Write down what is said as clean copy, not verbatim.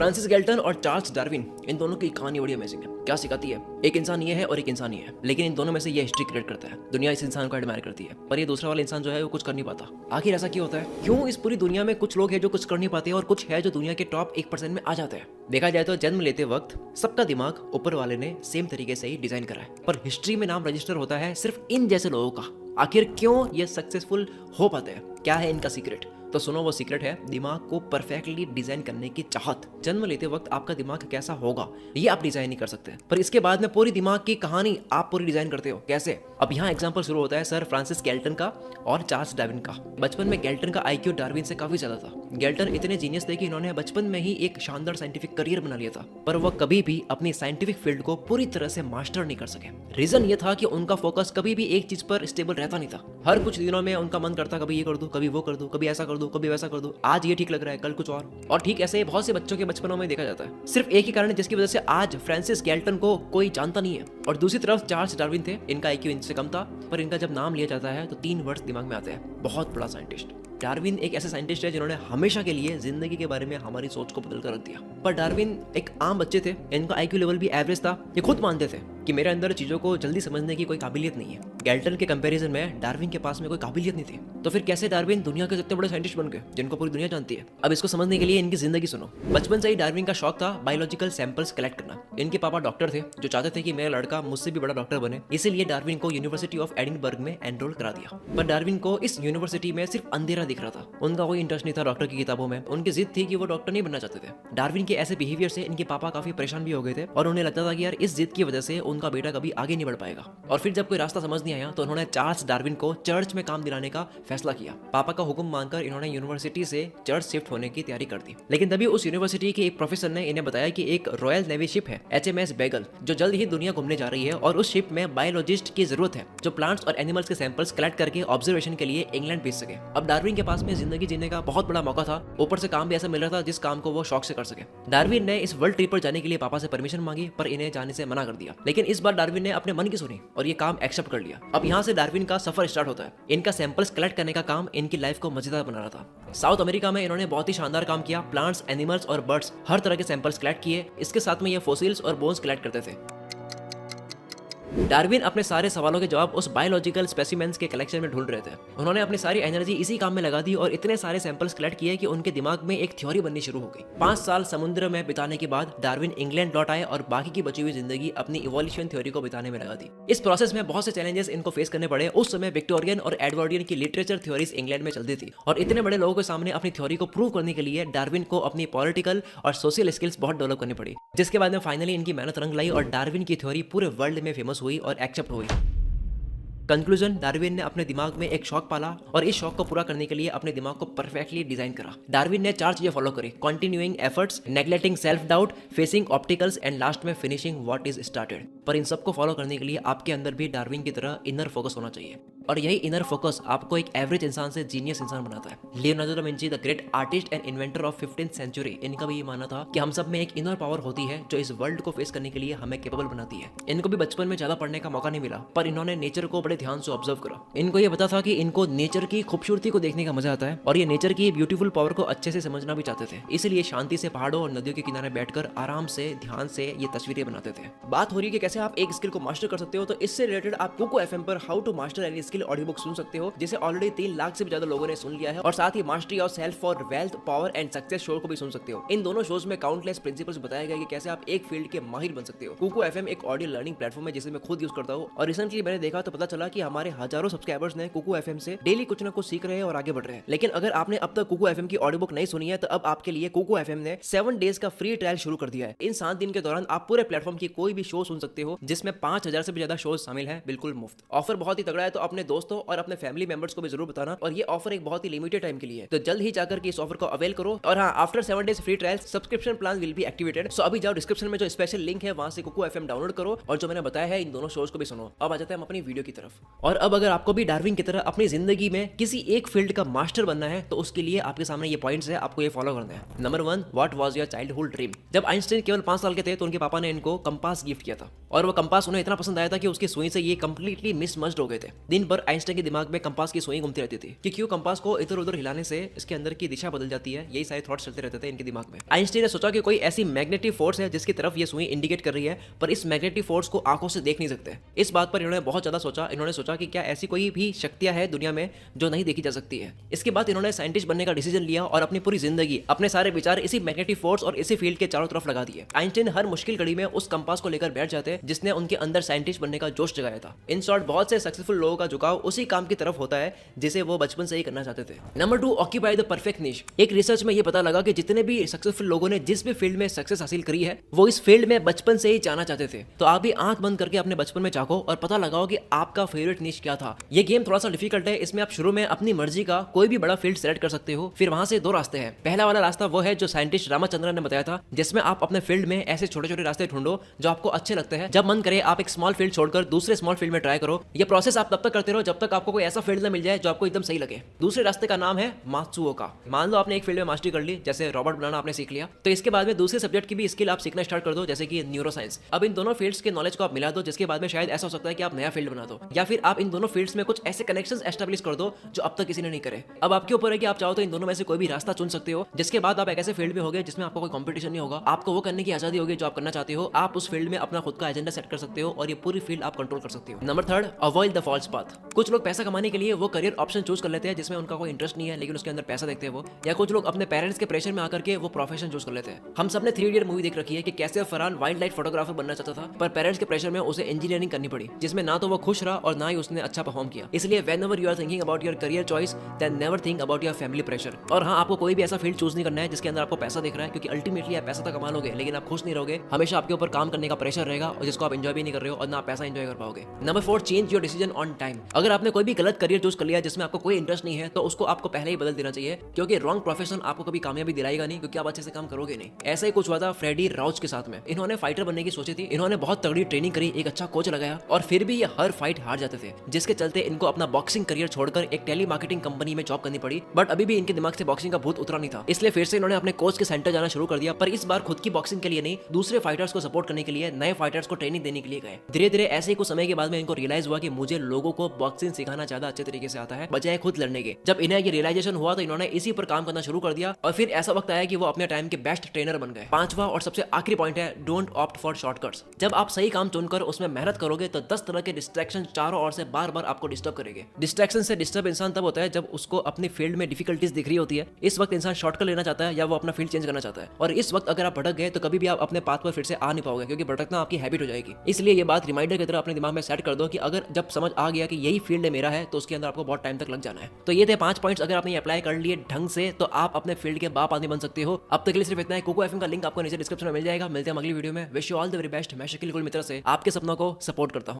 Francis Galton और Charles Darwin, इन दोनों की कहानी बड़ी अमेजिंग है। क्या सिखाती है? एक इंसान ये है और एक इंसान ये है, लेकिन इन दोनों में से ये हिस्ट्री क्रिएट करता है। दुनिया इस इंसान को एडमायर करती है, पर ये दूसरा वाला इंसान जो है वो कुछ कर नहीं पाता। आखिर ऐसा क्यों होता है? क्यों इस पूरी दुनिया में कुछ लोग हैं जो कुछ कर नहीं पाते और कुछ है जो दुनिया के टॉप 1% में आ जाते हैं? देखा जाए तो जन्म लेते वक्त सबका दिमाग ऊपर वाले ने सेम तरीके से ही डिजाइन करा है, पर हिस्ट्री में नाम रजिस्टर होता है सिर्फ इन जैसे लोगों का। आखिर क्यों ये सक्सेसफुल हो पाते हैं? क्या है इनका सीक्रेट? तो सुनो, वो सीक्रेट है दिमाग को परफेक्टली डिजाइन करने की चाहत। जन्म लेते वक्त आपका दिमाग कैसा होगा ये आप डिजाइन नहीं कर सकते, पर इसके बाद में पूरी दिमाग की कहानी आप पूरी डिजाइन करते हो। कैसे? अब यहाँ एग्जांपल शुरू होता है सर फ्रांसिस गैल्टन का और चार्ल्स डार्विन का। बचपन में गैल्टन का आईक्यू डार्विन से काफी ज्यादा था। गैल्टन इतने जीनियस थे कि इन्होंने बचपन में ही एक शानदार साइंटिफिक करियर बना लिया था, पर वह कभी भी अपनी साइंटिफिक फील्ड को पूरी तरह से मास्टर नहीं कर सके। रीजन ये था कि उनका फोकस कभी भी एक चीज पर स्टेबल रहता नहीं था। हर कुछ दिनों में उनका मन करता कभी ये कर दूं, कभी वो कर दूं, कभी ऐसा कर दूं, कभी वैसा कर दूं। आज ये ठीक लग रहा है, कल कुछ और ठीक ऐसे बहुत से बच्चों के बचपनों में देखा जाता है। सिर्फ एक ही कारण जिसकी वजह से आज फ्रांसिस गैल्टन को कोई जानता नहीं है। और दूसरी तरफ चार्ल्स डार्विन थे, इनका आईक्यू इनसे कम था, पर इनका जब नाम लिया जाता है तो 3 वर्ड्स दिमाग में आते हैं, बहुत बड़ा साइंटिस्ट। डार्विन एक ऐसे साइंटिस्ट है जिन्होंने हमेशा के लिए जिंदगी के बारे में हमारी सोच को बदल कर रख दिया। पर डार्विन एक आम बच्चे थे, इनका आईक्यू लेवल भी एवरेज था। ये खुद मानते थे कि मेरे अंदर चीजों को जल्दी समझने की कोई काबिलियत नहीं है। गैल्टन के कंपैरिजन में डार्विन के पास में कोई काबिलियत नहीं थी। तो फिर कैसे डार्विन दुनिया के इतने बड़े साइंटिस्ट बन गए जिनको पूरी दुनिया जानती है? अब इसको समझने के लिए इनकी जिंदगी सुनो। बचपन से ही डार्विन का शौक था बायोलॉजिकल सैंपल्स कलेक्ट करना। इनके पापा डॉक्टर थे जो चाहते थे कि मेरा लड़का मुझसे भी बड़ा डॉक्टर बने, इसीलिए डार्विन को यूनिवर्सिटी ऑफ एडिनबर्ग में एनरोल करा दिया। पर डार्विन को इस यूनिवर्सिटी में सिर्फ अंधेरा दिख रहा था। उनका कोई इंटरेस्ट नहीं था डॉक्टर की किताबों में। उनकी जिद थी कि वो डॉक्टर नहीं बनना चाहते थे। डार्विन के ऐसे बिहेवियर से इनके पापा काफी परेशान भी हो गए थे और उन्हें लगता था कि यार इस जिद की वजह से उनका बेटा कभी आगे नहीं बढ़ पाएगा। और फिर जब कोई रास्ता समझ नहीं आया तो उन्होंने चार्ल्स डार्विन को चर्च में काम दिलाने का फैसला किया। पापा का हुक्म मानकर इन्होंने यूनिवर्सिटी से चर्च शिफ्ट होने की तैयारी कर दी। लेकिन तभी उस यूनिवर्सिटी के एक प्रोफेसर ने इन्हें बताया कि एक रॉयल नेवी शिप है HMS बेगल जो जल्द ही दुनिया घूमने जा रही है और उस शिप में बायोलॉजिस्ट की जरूरत है जो प्लांट्स और एनिमल्स के सैंपल्स कलेक्ट करके ऑब्जर्वेशन के लिए इंग्लैंड भेज सके। अब डार्विन के पास में जिंदगी जीने का बहुत बड़ा मौका था, ऊपर से काम भी ऐसा मिल रहा था जिस काम को वो शौक से कर सके। डार्विन ने इस वर्ल्ड ट्रिप पर जाने के लिए पापा से परमिशन मांगी, पर इन्हें जाने से मना कर दिया। लेकिन इस बार डार्विन ने अपने मन की सुनी और ये काम एक्सेप्ट कर लिया। अब यहाँ से डार्विन का सफर स्टार्ट होता है। इनका सैंपल्स कलेक्ट करने का काम इनकी लाइफ को मजेदार बना रहा था। साउथ अमेरिका में इन्होंने बहुत ही शानदार काम किया। प्लांट्स, एनिमल्स और बर्ड्स हर तरह के सैंपल्स कलेक्ट किए। इसके साथ में ये फोसिल्स और बोन्स कलेक्ट करते थे। डार्विन अपने सारे सवालों के जवाब उस बायोलॉजिकल स्पेसिमेंस के कलेक्शन में ढूंढ रहे थे। उन्होंने अपनी सारी एनर्जी इसी काम में लगा दी और इतने सारे सैंपल्स कलेक्ट किए कि उनके दिमाग में एक थ्योरी बननी शुरू हो गई। 5 साल समुद्र में बिताने के बाद डार्विन इंग्लैंड लौट आए और बाकी की बची हुई जिंदगी अपनी इवोल्यूशन थ्योरी को बिताने में लगा दी। इस प्रोसेस में बहुत से चैलेंजेस इनको फेस करने पड़े। उस समय विक्टोरियन और एडवर्डियन की लिटरेचर थ्योरीज इंग्लैंड में चलती थी और इतने बड़े लोगों के सामने अपनी थ्योरी को प्रूव करने के लिए डार्विन को अपनी पॉलिटिकल और सोशल स्किल्स बहुत डेवलप करनी पड़ी, जिसके बाद में फाइनली इनकी मेहनत रंग लाई और डार्विन की थ्योरी पूरे वर्ल्ड में फेमस हुई और एक्सेप्ट हुई। कंक्लूजन, डार्विन ने अपने दिमाग में एक शौक पाला और इस शौक को पूरा करने के लिए अपने दिमाग को परफेक्टली डिजाइन करा। डार्विन ने 4 चीजें फॉलो करी: continuing efforts, neglecting self doubt, facing obstacles and last में फिनिशिंग व्हाट इज स्टार्टेड। पर इन सबको फॉलो करने के लिए आपके अंदर भी डार्विन की तरह इनर फोकस होना चाहिए और यही इनर फोकस आपको एक एवरेज इंसान से जीनियस इंसान बनाता है। Leonardo da Vinci, the great artist and inventor of 15th century, इनका भी ये मानना था कि हम सब में एक इनर पावर होती है जो इस वर्ल्ड को फेस करने के लिए हमें कैपेबल बनाती है। इनको भी बचपन में ज्यादा पढ़ने का मौका नहीं मिला, पर इन्होंने नेचर को बड़े ध्यान से ऑब्जर्व करा। इनको ये पता था कि इनको नेचर की खूबसूरती को देखने का मजा आता है और ये नेचर की ब्यूटीफुल पावर को अच्छे से समझना भी चाहते थे। इसलिए शांति से पहाड़ों और नदियों के किनारे बैठकर आराम से ध्यान से ये तस्वीरें बनाते थे। बात हो रही है कि कैसे आप एक स्किल को मास्टर कर सकते हो, तो इससे रिलेटेड आप कुकू FM पर how to master any skill audio book सुन सकते हो, जिसे ऑलरेडी 3 लाख से भी ज्यादा लोगों ने सुन लिया है। और साथ ही mastery of self for wealth, power and success show को भी सुन सकते हो। इन दोनों शोज में काउंटलेस प्रिंसिपल्स बताए गए कि कैसे आप एक फील्ड के माहिर बन सकते हो। कुकू FM एक ऑडियो लर्निंग प्लेटफॉर्म है जिसे मैं खुद यूज करता हूँ और रिसेंटली मैंने देखा तो पता चला कि हमारे हजारों सब्सक्राइबर्स ने कुकू FM से डेली कुछ ना कुछ सीख रहे हैं और आगे बढ़ रहे हैं। लेकिन अगर आपने अब तक कुकू FM की ऑडियो बुक नहीं सुनी है तो अब आपके लिए कुकू FM ने 7 डेज का फ्री ट्रायल शुरू कर दिया है। इन 7 दिन के दौरान आप पूरे प्लेटफॉर्म की कोई भी शो सुन सकते हो जिसमें 5000 से भी ज्यादा शोज शामिल है, बिल्कुल मुफ्त। ऑफर बहुत ही तगड़ा है, तो अपने दोस्तों और अपने फैमिली मेंबर्स को भी जरूर बताना। और ये ऑफर एक बहुत ही लिमिटेड टाइम के लिए है, तो जल्द ही जाकर के इस ऑफर को अवेल करो। और हाँ, after 7 days free trial subscription plan will be activated. So अभी जाओ डिस्क्रिप्शन में जो स्पेशल लिंक है वहां से कुकू FM डाउनलोड करो और जो मैंने बताया है इन दोनों शोज को भी सुनो। अब आ जाते हैं हम अपनी वीडियो की तरफ। और अब अगर आपको भी डार्विन की तरह अपनी जिंदगी में किसी एक फील्ड का मास्टर बनना है तो उसके लिए आपके सामने ये पॉइंट्स है, आपको ये फॉलो करना है। Number 1, what was your childhood dream? जब आइंस्टाइन केवल 5 साल के थे तो उनके पापा ने इनको कंपास गिफ्ट किया था और वो कंपास उन्हें इतना पसंद आया था कि उसकी सुई से ये कंप्लीटली मिसमर्ज्ड हो गए थे। दिन पर आइंस्टाइन के दिमाग में कंपास की सुई घूमती रहती थी कि क्यों कंपास को इधर उधर हिलाने से इसके अंदर की दिशा बदल जाती है। यही सारे थॉट्स चलते रहते थे इनके दिमाग में। आइंस्टाइन ने सोचा कि कोई ऐसी मैग्नेटिक फोर्स है जिसकी तरफ ये सुई इंडिकेट कर रही है, पर इस मैग्नेटिक फोर्स को आंखों से देख नहीं सकते। इस बात पर इन्होंने बहुत ज्यादा सोचा। इन्होंने सोचा कि क्या ऐसी कोई भी शक्तियां है दुनिया में जो नहीं देखी जा सकती है। इसके बाद इन्होंने साइंटिस्ट बनने का डिसीजन लिया और अपनी पूरी जिंदगी, अपने सारे विचार इसी मैग्नेटिक फोर्स और इसी फील्ड के चारों तरफ लगा दिए। आइंस्टाइन हर मुश्किल घड़ी में उस कंपास को लेकर बैठ जाते जिसने उनके अंदर साइंटिस्ट बनने का जोश जगाया था। इन शॉर्ट, बहुत से सक्सेसफुल लोगों का झुकाव उसी काम की तरफ होता है जिसे वो बचपन से ही करना चाहते थे। नंबर 2, ऑक्यूपाई द परफेक्ट निश। एक रिसर्च में ये पता लगा कि जितने भी सक्सेसफुल लोगों ने जिस भी फील्ड में सक्सेस हासिल करी है, वो इस फील्ड में बचपन से ही जाना चाहते थे। तो आप भी आंख बंद करके अपने बचपन में झांको और पता लगाओ कि आपका फेवरेट निश क्या था। ये गेम थोड़ा सा डिफिकल्ट है। इसमें आप शुरू में अपनी मर्जी का कोई भी बड़ा फील्ड सेलेक्ट कर सकते हो। फिर वहां से 2 रास्ते हैं। पहला वाला रास्ता वो है जो साइंटिस्ट रामाचंद्रन ने बताया था, जिसमें आप अपने फील्ड में ऐसे छोटे छोटे रास्ते ढूंढो जो आपको अच्छे लगते हैं। जब मन करे आप एक स्मॉल फील्ड छोड़कर दूसरे स्मॉल फील्ड में ट्राई करो। ये प्रोसेस आप तब तक करते रहो जब तक आपको कोई ऐसा फील्ड ना मिल जाए जो आपको एकदम सही लगे। दूसरे रास्ते का नाम है मात्सुओका। मान लो आपने एक फील्ड में मास्टरी कर ली, जैसे रॉबोट बनाना आपने सीख लिया, तो इसके बाद में दूसरे सब्जेक्ट की भी स्किल आप सीखना स्टार्ट कर दो, जैसे कि न्यूरोसाइंस। अब इन दोनों फील्ड्स के नॉलेज को आप मिला दो, जिसके बाद में शायद ऐसा हो सकता है कि आप नया फील्ड बना दो, या फिर आप इन दोनों फील्ड्स में कुछ ऐसे कनेक्शंस एस्टैब्लिश कर दो जो अब तक किसी ने नहीं करे। अब आपके ऊपर है कि आप चाहो तो इन दोनों में से कोई भी रास्ता चुन सकते हो, जिसके बाद आप एक ऐसे फील्ड में होगे जिसमें आपको कोई कंपटीशन नहीं होगा। आपको वो करने की आजादी होगी जो आप करना चाहते हो। आप उस फील्ड में अपना खुद का एजेंडा सेट कर सकते हो और ये पूरी फील्ड आप कंट्रोल कर सकते हो। Number 3, avoid the false path. कुछ लोग पैसा कमाने के लिए वो करियर ऑप्शन चूज कर लेते हैं जिसमें उनका कोई इंटरेस्ट नहीं है, लेकिन उसके अंदर पैसा देखते हैं वो। या कुछ लोग अपने पेरेंट्स के प्रेशर में आकर के वो प्रोफेशन चूज कर लेते हैं। हम सबने 3 इडियट मूवी देख रखी है कि कैसे फरहान वाइल्ड लाइफ फोटोग्राफर बनना चाहता था, पर पेरेंट्स के प्रेशर में उसे इंजीनियरिंग करनी पड़ी, जिसमें ना तो वो खुश रहा और ना ही उसने अच्छा परफॉर्म किया। इसलिए whenever you are thinking about your career choice, then never think about your family pressure. और हाँ, आपको कोई भी ऐसा फील्ड चूज नहीं करना है जिसके अंदर आपको पैसा दिख रहा है, क्योंकि अल्टीमेटली आप पैसा तो कमा लोगे लेकिन आप खुश नहीं रहोगे। हमेशा आपके ऊपर काम करने का प्रेशर रहेगा और जिसको आप एंजॉय भी नहीं कर रहे हो और ना आप पैसा एंजॉय कर पाओगे। Number 4, change your decision on time. अगर आपने कोई भी गलत करियर चूज कर लिया जिसमें आपको कोई इंटरेस्ट नहीं है, तो उसको आपको पहले ही बदल देना चाहिए, क्योंकि रॉन्ग प्रोफेशन आपको कभी कामयाबी दिलाएगा नहीं, क्योंकि आप अच्छे से काम करोगे नहीं। ऐसा ही कुछ हुआ था फ्रेडी राउच के साथ में। इन्होंने फाइटर बनने की सोची थी, इन्होंने बहुत तगड़ी ट्रेनिंग करी, एक अच्छा कोच लगाया, और फिर भी ये हर फाइट हार जाते थे, जिसके चलते इनको अपना बॉक्सिंग करियर छोड़कर एक टेली मार्केटिंग कंपनी में जॉब करनी पड़ी। बट अभी भी इनके दिमाग से बॉक्सिंग का भूत उतरा नहीं था, इसलिए फिर से इन्होंने अपने कोच के सेंटर जाना शुरू कर दिया। पर इस बार खुद की बॉक्सिंग के लिए नहीं, दूसरे फाइटर्स को सपोर्ट करने के लिए, नए फाइटर्स को ट्रेनिंग देने के लिए गए। धीरे धीरे ऐसे ही कुछ समय के बाद में इनको रियलाइज हुआ कि मुझे लोगों को बॉक्सिंग सिखाना ज्यादा अच्छे तरीके से आता है बजाय खुद लड़ने के। जब इन्हें ये रियलाइजेशन हुआ तो इन्होंने इसी पर काम करना शुरू कर दिया, और फिर ऐसा वक्त आया कि वो अपने टाइम के बेस्ट ट्रेनर बन गए। 5वां और सबसे आखिरी पॉइंट है, डोंट ऑप्ट फॉर शॉर्टकट्स। जब आप सही काम चुनकर उसमें मेहनत करोगे तो 10 तरह के डिस्ट्रैक्शन चारों ओर से बार बार आपको डिस्टर्ब करेंगे। डिस्ट्रैक्शन से डिस्टर्ब इंसान तब होता है जब उसको अपनी फील्ड में डिफिकल्टीज दिख रही होती है। इस वक्त इंसान शॉर्टकट लेना चाहता है या वो अपना फील्ड चेंज करना चाहता है, और इस वक्त अगर आप भटक गए तो कभी भी आप अपने पाथ पर फिर से आ नहीं पाओगे, क्योंकि भटकना आपकी हैबिट हो जाएगी। इसलिए ये बात रिमाइंडर की तरह अपने दिमाग में सेट कर दो कि अगर जब समझ आ गया कि यही फील्ड मेरा है तो उसके अंदर आपको बहुत टाइम तक लग जाना है। तो ये थे 5 पॉइंट्स। अगर आपने अप्लाई कर लिए ढंग से तो आप अपने फील्ड के बाप आदमी बन सकते हो। अब तक के लिए सिर्फ इतना है। कोको एफएम का लिंक आपको नीचे डिस्क्रिप्शन में मिल जाएगा। मिलते हैं अगली वीडियो में। Wish you all the very best. मैं शकील गुल मित्र से आपके सपनों को सपोर्ट करता हूं।